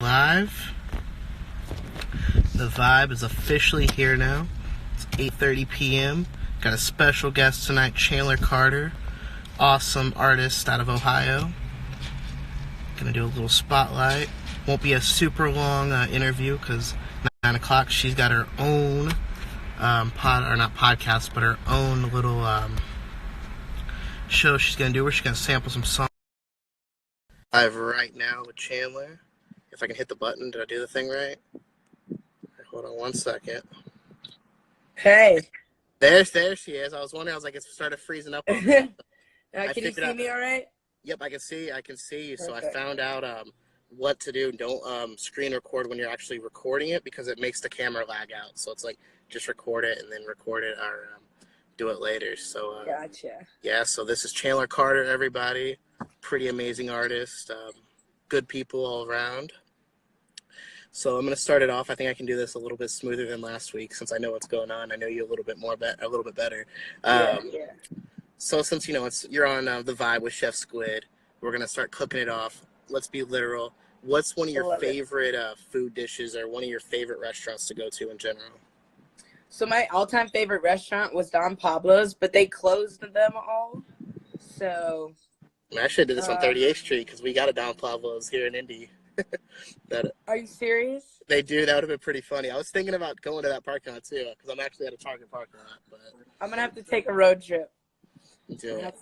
Live. The vibe is officially here now. It's 8:30 p.m. Got a special guest tonight, Chandler Carter, awesome artist out of Ohio. Gonna do a little spotlight. Won't be a super long interview because 9 o'clock she's got her own not podcast, but her own little show she's gonna do where she's gonna sample some songs. Live right now with Chandler. If I can hit the button, did I do the thing right? Hold on one second. Hey. There she is. I was wondering, I was like, it started freezing up. Can you see me all right? Yep, I can see you. Perfect. So I found out what to do. Don't screen record when you're actually recording it because it makes the camera lag out. So it's like, just record it and then record it or do it later. So Gotcha. Yeah, so this is Chandler Carter, everybody. Pretty amazing artist. Good people all around. So I'm going to start it off. I think I can do this a little bit smoother than last week since I know what's going on. I know you a little bit better. Yeah. So since you're on the vibe with Chef Squid, we're going to start cooking it off. Let's be literal. What's one of your favorite food dishes or one of your favorite restaurants to go to in general? So my all-time favorite restaurant was Don Pablo's, but they closed them all. So I should have did this on 38th Street because we got a Don Pablo's here in Indy. Are you serious? They do. That would have been pretty funny. I was thinking about going to that parking lot too because I'm actually at a Target parking lot. But I'm gonna have to take a road trip. Do it.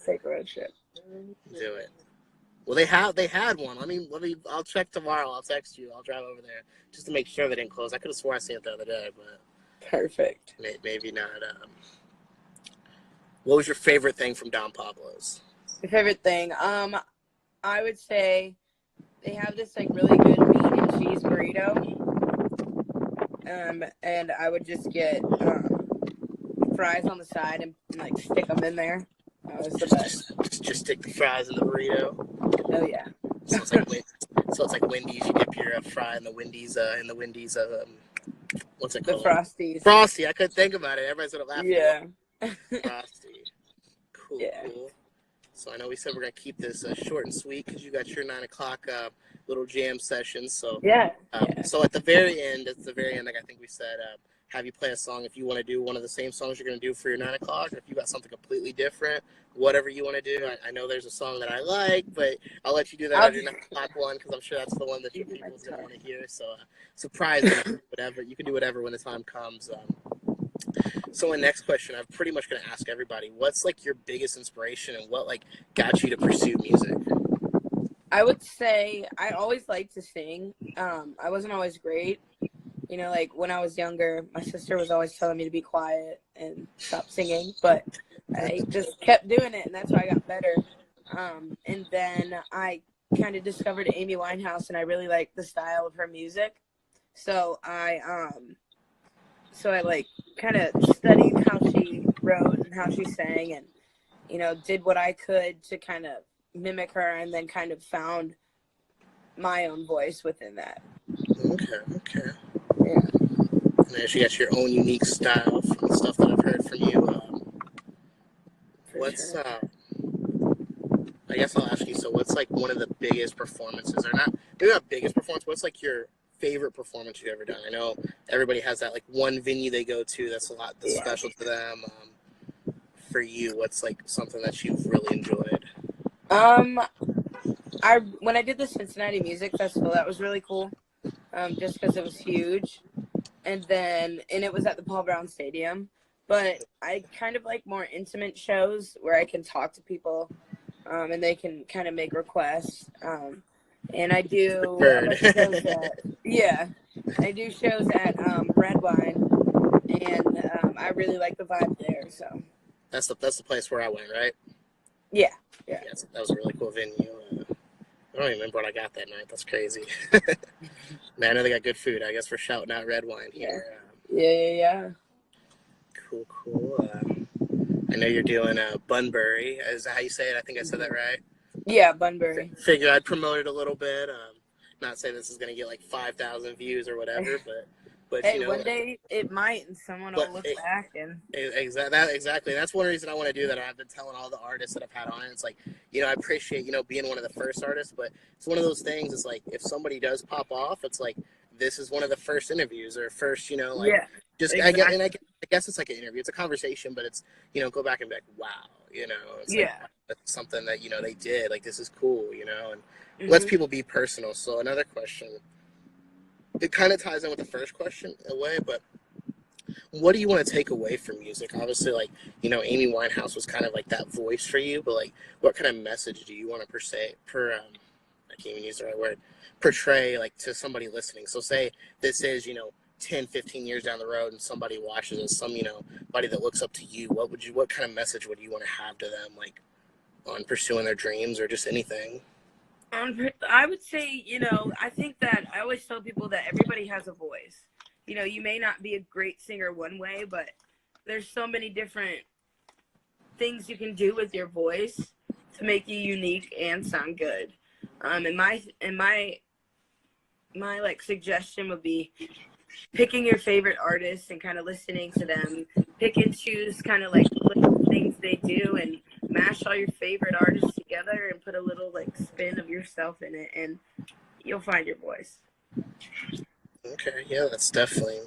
Well, they had one. Let me. I'll check tomorrow. I'll text you. I'll drive over there just to make sure they didn't close. I could have swore I seen it the other day, but perfect. Maybe not. What was your favorite thing from Don Pablo's? Your favorite thing? I would say they have this like really good meat and cheese burrito. And I would just get fries on the side and like stick them in there. That was the best. Just stick the fries in the burrito. Oh yeah. So it's like Wendy's. You dip your fry in the Wendy's. What's it called? The Frosties. Frosty. I couldn't think about it. Everybody's gonna laugh. Yeah. Frosty. Cool. Yeah. Cool. So I know we said we're gonna keep this short and sweet because you got your 9 o'clock little jam session. So yeah. So at the very end, like I think we said, have you play a song if you want to do one of the same songs you're gonna do for your 9 o'clock, or if you got something completely different, whatever you want to do. I know there's a song that I like, but I'll let you do that on your 9 o'clock one because I'm sure that's the one that your people's gonna want to hear. So surprise me, whatever you can do, whatever when the time comes. So my next question, I'm pretty much going to ask everybody, what's like your biggest inspiration and what like got you to pursue music? I would say I always liked to sing. I wasn't always great. You know, like when I was younger, my sister was always telling me to be quiet and stop singing, but I just kept doing it and that's why I got better. And then I kind of discovered Amy Winehouse and I really liked the style of her music. So I like kind of studied how she wrote and how she sang and, you know, did what I could to kind of mimic her and then kind of found my own voice within that. Okay. Yeah. And then you got your own unique style from the stuff that I've heard from you. I guess I'll ask you, so what's like one of the biggest performances, or maybe not biggest performance, what's like your favorite performance you've ever done? I know everybody has that like one venue they go to that's special to them. For you, what's like something that you've really enjoyed? When I did the Cincinnati Music Festival, that was really cool. Just because it was huge, and it was at the Paul Brown Stadium. But I kind of like more intimate shows where I can talk to people, and they can kind of make requests. And I do a bunch of shows I do shows at Red Wine, and I really like the vibe there. So that's the place where I went, right? Yeah. That was a really cool venue. I don't even remember what I got that night. That's crazy. Man, I know they got good food. I guess we're shouting out Red Wine here. Yeah. Cool. I know you're doing Bunbury. Is that how you say it? I think I said that right. Yeah, Bunbury. Figure I'd promote it a little bit. Not say this is going to get like 5,000 views or whatever, but But Hey, one day it might, and someone will but look back and exactly. That's one reason I want to do that. I've been telling all the artists that I've had on it. It's like, I appreciate, being one of the first artists, but it's one of those things. It's like, if somebody does pop off, it's like, this is one of the first interviews or first, like, yeah, just, exactly. I guess it's like an interview. It's a conversation, but it's, go back and be like, wow, it's like, Yeah. that's something that, they did. Like, this is cool, and lets Mm-hmm. people be personal. So another question, it kind of ties in with the first question in a way, but what do you want to take away from music? Obviously, like, Amy Winehouse was kind of like that voice for you, but like, what kind of message do you want to I can't even use the right word, portray, like, to somebody listening? So say this is, 10, 15 years down the road and somebody watches it, somebody that looks up to you, what kind of message would you want to have to them, like, on pursuing their dreams or just anything? I would say, I think that I always tell people that everybody has a voice. You may not be a great singer one way, but there's so many different things you can do with your voice to make you unique and sound good. And my like suggestion would be picking your favorite artists and kind of listening to them, pick and choose kind of like things they do, and mash all your favorite artists together and put a little like spin of yourself in it, and you'll find your voice. Okay, yeah, that's definitely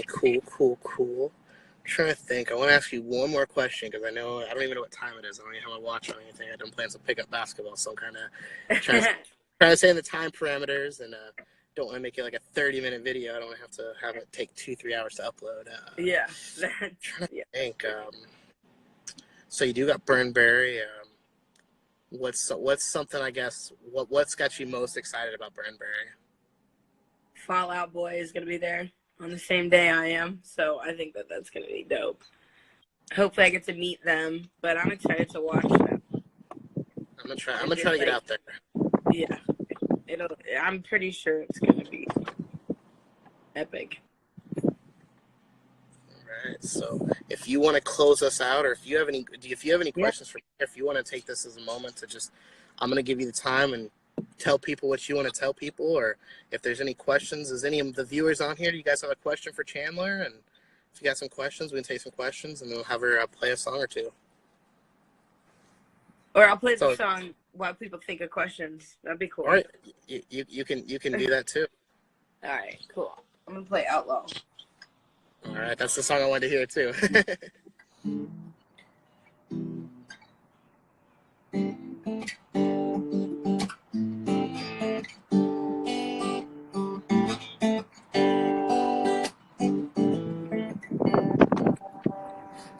cool. I'm trying to think. I want to ask you one more question because I don't even know what time it is. I don't even have my watch or anything. I don't plan to pick up basketball, so I'm kind of trying to stay in the time parameters, and don't want to make it like a 30-minute video. I don't want to have it take 2-3 hours to upload. Yeah. Trying to think. So you do got Burnberry. What's something, I guess, what's got you most excited about Burnberry? Fall Out Boy is gonna be there on the same day I am, so I think that that's gonna be dope. Hopefully I get to meet them, but I'm excited to watch them. I'm gonna try to get out there. Yeah, I'm pretty sure it's gonna be epic. All right. So if you want to close us out, or if you have any questions for me, if you want to take this as a moment to just, I'm gonna give you the time and tell people what you want to tell people, or if there's any questions. Is any of the viewers on here, do you guys have a question for Chandler? And if you got some questions, we can take some questions, and we'll have her play a song or two. Or I'll play the song while people think of questions. That'd be cool. All right, you can do that too. All right, cool. I'm gonna play Outlaw. All right, that's the song I wanted to hear too.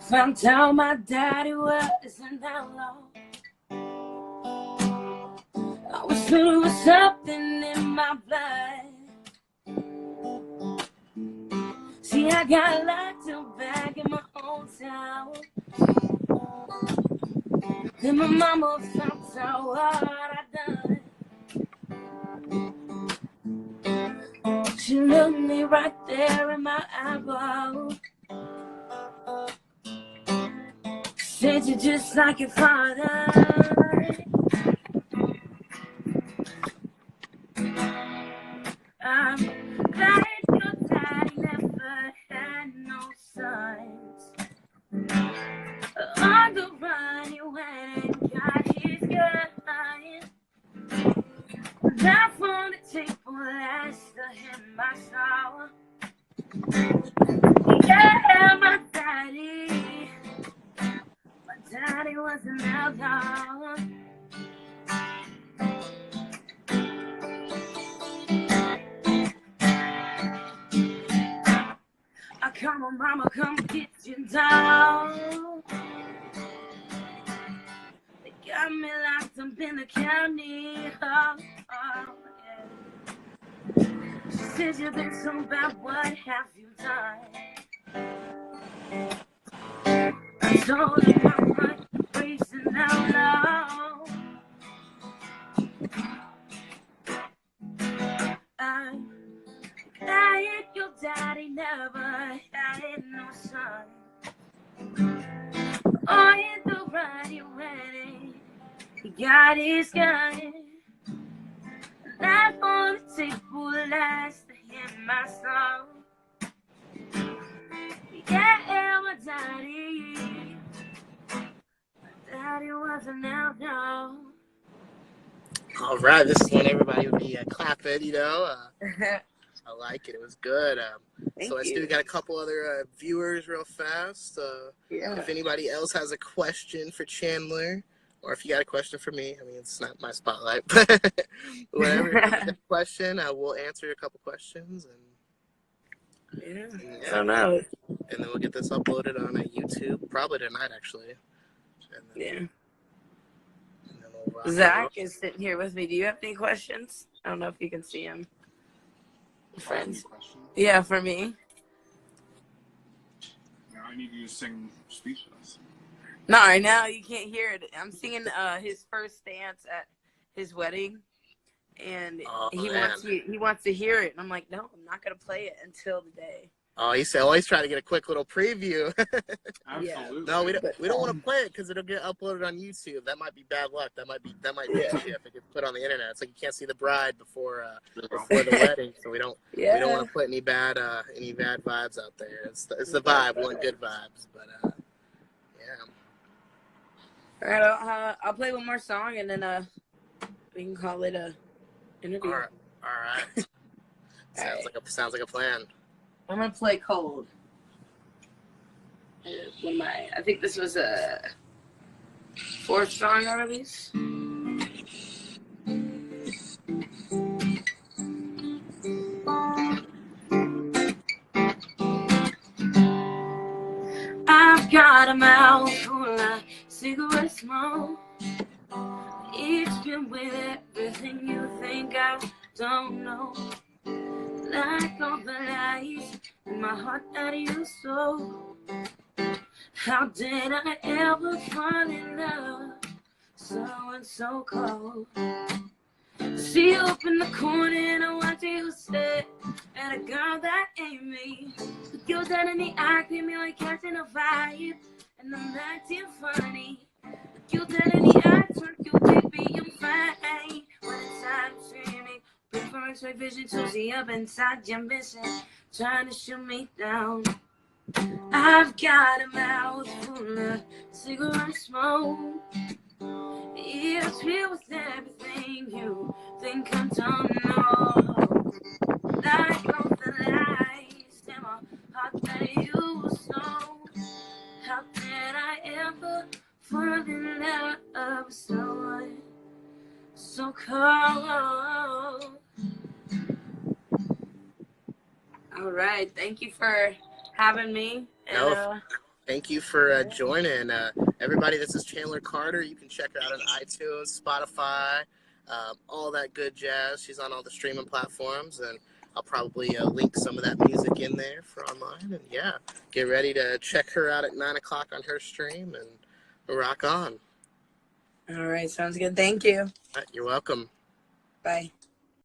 Found out my daddy was an outlaw. I was through with something in my blood. See, I got locked up back in my own town. Then my mama found out what I done. She looked me right there in my eyeball. Said you just like your father. I'm glad your daddy never had no sons. On the run, he went and got his gun. Left on the table, last to him I saw. Yeah, my daddy was an outlaw. I come on, mama, come get you down. They got me locked up in the county. Oh, yeah. She says you've been so bad, what have you done? I told her my heart racing out loud. I'm glad your daddy never had no son. Oh, in the right he went, he got his gun. Life on the table, last to him my song. daddy. Daddy wasn't out, no. All right, this is when everybody would be clapping, you know. I like it. It was good. So let's do. We got a couple other viewers real fast. Yeah. If anybody else has a question for Chandler, or if you got a question for me, I mean, it's not my spotlight, but whatever. If you got a question, I will answer a couple questions. Yeah. I don't know. And then we'll get this uploaded on YouTube, probably tonight, actually. And then, Yeah. And then we'll Zach is sitting here with me. Do you have any questions? I don't know if you can see him. Friends. Yeah, for me. Now I need you to sing Speechless. No, right now you can't hear it. I'm singing his first dance at his wedding, and he wants to hear it. And I'm like, no, I'm not gonna play it until the day. Oh, he said always try to get a quick little preview. Absolutely. No, we don't want to play it because it'll get uploaded on YouTube. That might be bad luck. That might be if it gets put on the internet. It's like you can't see the bride before the wedding, so we don't want to put any bad vibes out there. It's the vibe. We want good vibes, but yeah. All right, I'll play one more song and then we can call it a interview. All right. Sounds like a plan. I'm gonna play Cold. I think this was a 4th song I released. I've got a mouth full of cigarette smoke. It's been with everything you think I don't know. Like all the lies in my heart that you stole. How did I ever fall in love so cold? See you up in the corner and I watch you stare at a girl that ain't me. Look you dead in the eye, keep me like catching a vibe, and I'm acting funny. Look you dead in the eye, turn you baby, I'm fine. When it's time screaming. For X-ray vision to see up inside your mission, trying to shoot me down. I've got a mouth full of cigarette smoke. It's filled with everything you think I don't know. Like all the lies in my heart that you stole. How did I ever fall in love so cold? All right. Thank you for having me. And, thank you for joining. Everybody, this is Chandler Carter. You can check her out on iTunes, Spotify, all that good jazz. She's on all the streaming platforms, and I'll probably link some of that music in there for online. And, yeah, get ready to check her out at 9 o'clock on her stream and rock on. All right. Sounds good. Thank you. You're welcome. Bye.